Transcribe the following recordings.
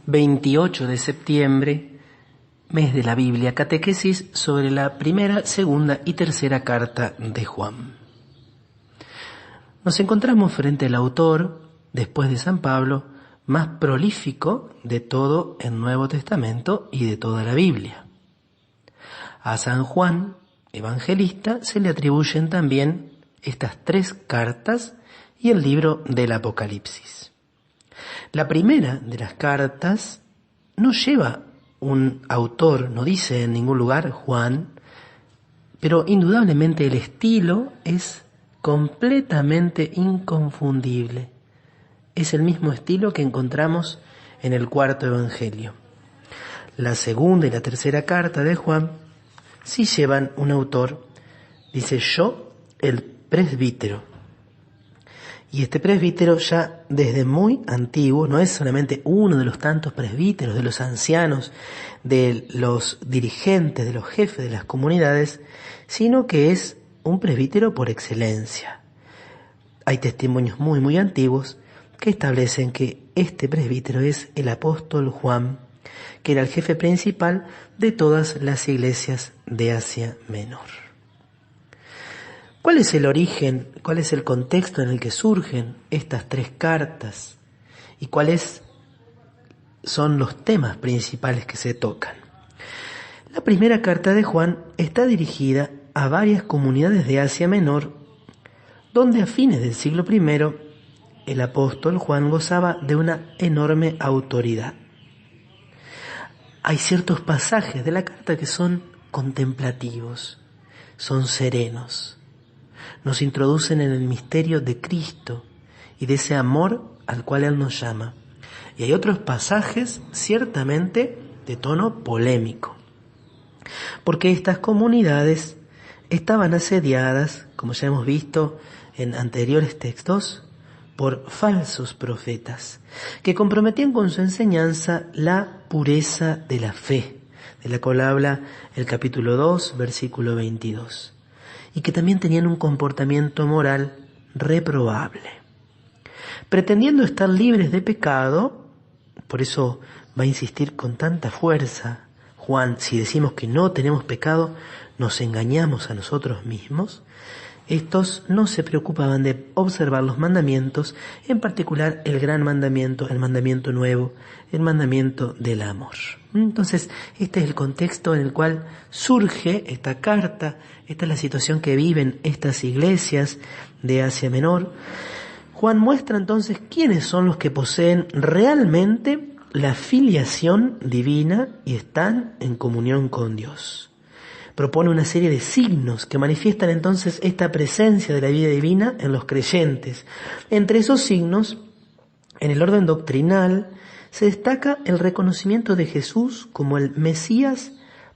28 de septiembre, mes de la Biblia, catequesis sobre la primera, segunda y tercera carta de Juan. Nos encontramos frente al autor, después de San Pablo, más prolífico de todo el Nuevo Testamento y de toda la Biblia. A San Juan, evangelista, se le atribuyen también estas 3 cartas y el libro del Apocalipsis. La primera de las cartas no lleva un autor, no dice en ningún lugar Juan, pero indudablemente el estilo es completamente inconfundible. Es el mismo estilo que encontramos en el cuarto evangelio. La segunda y la tercera carta de Juan sí llevan un autor, dice yo, el presbítero. Y este presbítero ya desde muy antiguo, no es solamente uno de los tantos presbíteros, de los ancianos, de los dirigentes, de los jefes de las comunidades, sino que es un presbítero por excelencia. Hay testimonios muy antiguos que establecen que este presbítero es el apóstol Juan, que era el jefe principal de todas las iglesias de Asia Menor. ¿Cuál es el origen, cuál es el contexto en el que surgen estas 3 cartas y cuáles son los temas principales que se tocan? La primera carta de Juan está dirigida a varias comunidades de Asia Menor, donde a fines del siglo I el apóstol Juan gozaba de una enorme autoridad. Hay ciertos pasajes de la carta que son contemplativos, son serenos. Nos introducen en el misterio de Cristo y de ese amor al cual Él nos llama. Y hay otros pasajes ciertamente de tono polémico, porque estas comunidades estaban asediadas, como ya hemos visto en anteriores textos, por falsos profetas, que comprometían con su enseñanza la pureza de la fe, de la cual habla el capítulo 2, versículo 22. Y que también tenían un comportamiento moral reprobable. Pretendiendo estar libres de pecado, por eso va a insistir con tanta fuerza Juan, si decimos que no tenemos pecado, nos engañamos a nosotros mismos. Estos no se preocupaban de observar los mandamientos, en particular el gran mandamiento, el mandamiento nuevo, el mandamiento del amor. Entonces, este es el contexto en el cual surge esta carta, esta es la situación que viven estas iglesias de Asia Menor. Juan muestra entonces quiénes son los que poseen realmente la filiación divina y están en comunión con Dios. Propone una serie de signos que manifiestan entonces esta presencia de la vida divina en los creyentes. Entre esos signos, en el orden doctrinal, se destaca el reconocimiento de Jesús como el Mesías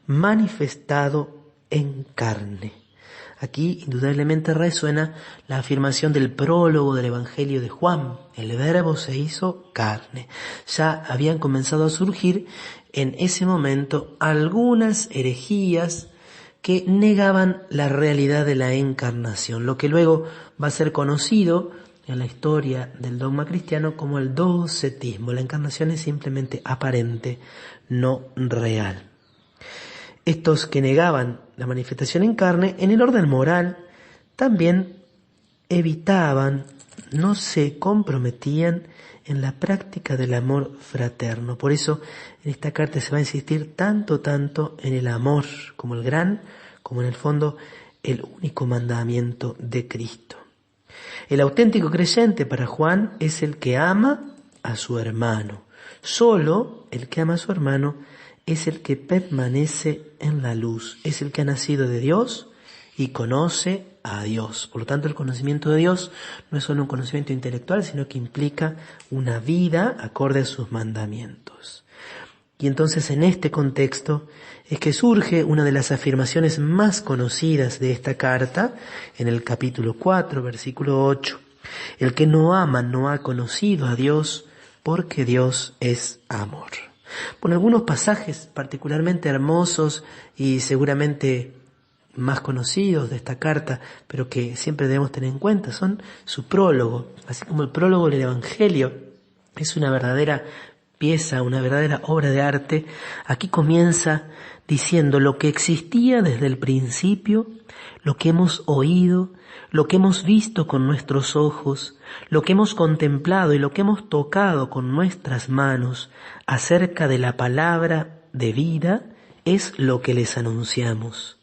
manifestado en carne. Aquí indudablemente resuena la afirmación del prólogo del Evangelio de Juan: el Verbo se hizo carne. Ya habían comenzado a surgir en ese momento algunas herejías que negaban la realidad de la encarnación, lo que luego va a ser conocido en la historia del dogma cristiano como el docetismo. La encarnación es simplemente aparente, no real. Estos que negaban la manifestación en carne, en el orden moral, también evitaban, no se comprometían en la práctica del amor fraterno. Por eso en esta carta se va a insistir tanto en el amor como el gran, como en el fondo el único mandamiento de Cristo. El auténtico creyente para Juan es el que ama a su hermano. Solo el que ama a su hermano es el que permanece en la luz, es el que ha nacido de Dios y conoce a Dios. Por lo tanto, el conocimiento de Dios no es solo un conocimiento intelectual, sino que implica una vida acorde a sus mandamientos. Y entonces en este contexto es que surge una de las afirmaciones más conocidas de esta carta, en el capítulo 4, versículo 8. El que no ama no ha conocido a Dios, porque Dios es amor. Bueno, algunos pasajes particularmente hermosos y seguramente más conocidos de esta carta, pero que siempre debemos tener en cuenta, son su prólogo. Así como el prólogo del Evangelio es una verdadera pieza, una verdadera obra de arte, aquí comienza diciendo lo que existía desde el principio, lo que hemos oído, lo que hemos visto con nuestros ojos, lo que hemos contemplado y lo que hemos tocado con nuestras manos acerca de la palabra de vida, es lo que les anunciamos.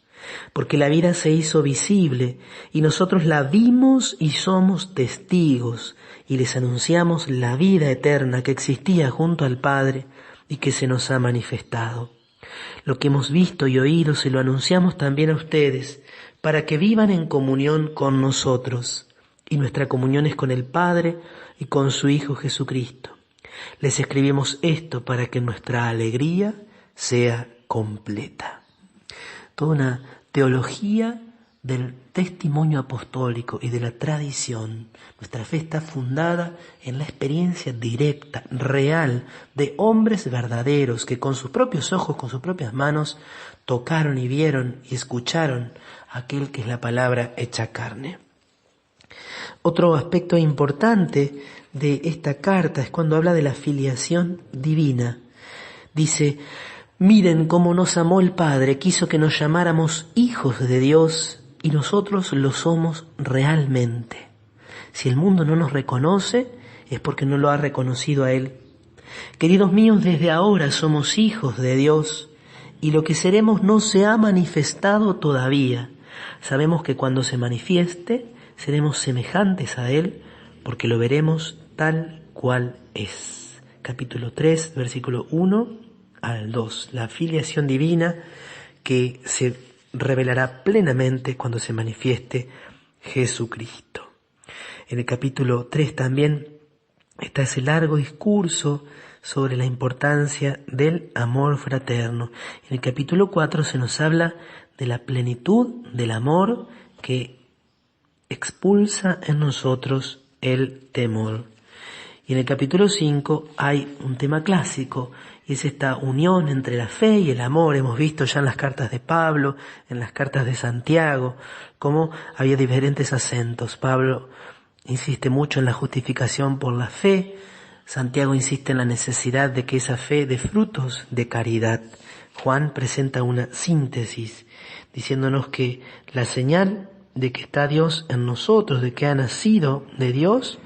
Porque la vida se hizo visible y nosotros la vimos y somos testigos y les anunciamos la vida eterna que existía junto al Padre y que se nos ha manifestado. Lo que hemos visto y oído se lo anunciamos también a ustedes para que vivan en comunión con nosotros, y nuestra comunión es con el Padre y con su Hijo Jesucristo. Les escribimos esto para que nuestra alegría sea completa. Toda una teología del testimonio apostólico y de la tradición. Nuestra fe está fundada en la experiencia directa, real, de hombres verdaderos que con sus propios ojos, con sus propias manos, tocaron y vieron y escucharon aquel que es la palabra hecha carne. Otro aspecto importante de esta carta es cuando habla de la filiación divina. Dice: miren cómo nos amó el Padre, quiso que nos llamáramos hijos de Dios, y nosotros lo somos realmente. Si el mundo no nos reconoce, es porque no lo ha reconocido a Él. Queridos míos, desde ahora somos hijos de Dios, y lo que seremos no se ha manifestado todavía. Sabemos que cuando se manifieste, seremos semejantes a Él, porque lo veremos tal cual es. Capítulo 3, versículo 1 al 2. La filiación divina que se revelará plenamente cuando se manifieste Jesucristo. En el capítulo 3 también está ese largo discurso sobre la importancia del amor fraterno. En el capítulo 4 se nos habla de la plenitud del amor que expulsa en nosotros el temor. Y en el capítulo 5 hay un tema clásico, y es esta unión entre la fe y el amor. Hemos visto ya en las cartas de Pablo, en las cartas de Santiago, cómo había diferentes acentos. Pablo insiste mucho en la justificación por la fe. Santiago insiste en la necesidad de que esa fe dé frutos de caridad. Juan presenta una síntesis, diciéndonos que la señal de que está Dios en nosotros, de que ha nacido de Dios,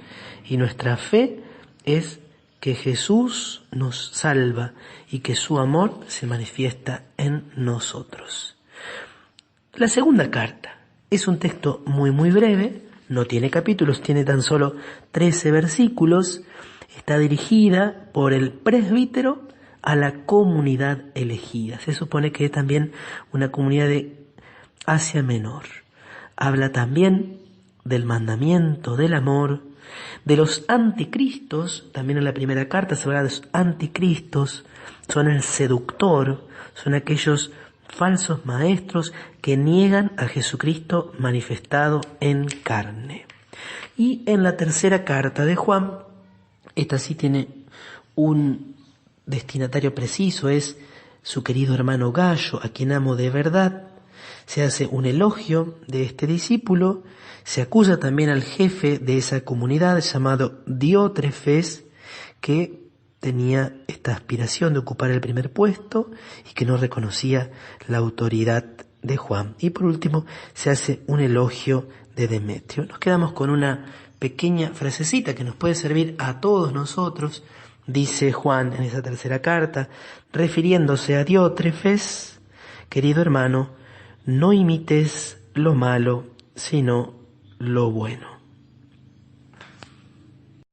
y nuestra fe es que Jesús nos salva y que su amor se manifiesta en nosotros. La segunda carta es un texto muy breve, no tiene capítulos, tiene tan solo 13 versículos, está dirigida por el presbítero a la comunidad elegida. Se supone que es también una comunidad de Asia Menor. Habla también del mandamiento del amor, de los anticristos. También en la primera carta se habla de los anticristos. Son el seductor, son aquellos falsos maestros que niegan a Jesucristo manifestado en carne. Y en la tercera carta de Juan, esta sí tiene un destinatario preciso, es su querido hermano Gayo, a quien amo de verdad. Se hace un elogio de este discípulo, se acusa también al jefe de esa comunidad llamado Diótrefes, que tenía esta aspiración de ocupar el primer puesto y que no reconocía la autoridad de Juan. Y por último se hace un elogio de Demetrio. Nos quedamos con una pequeña frasecita que nos puede servir a todos nosotros. Dice Juan en esa tercera carta, refiriéndose a Diótrefes: querido hermano, no imites lo malo, sino lo bueno.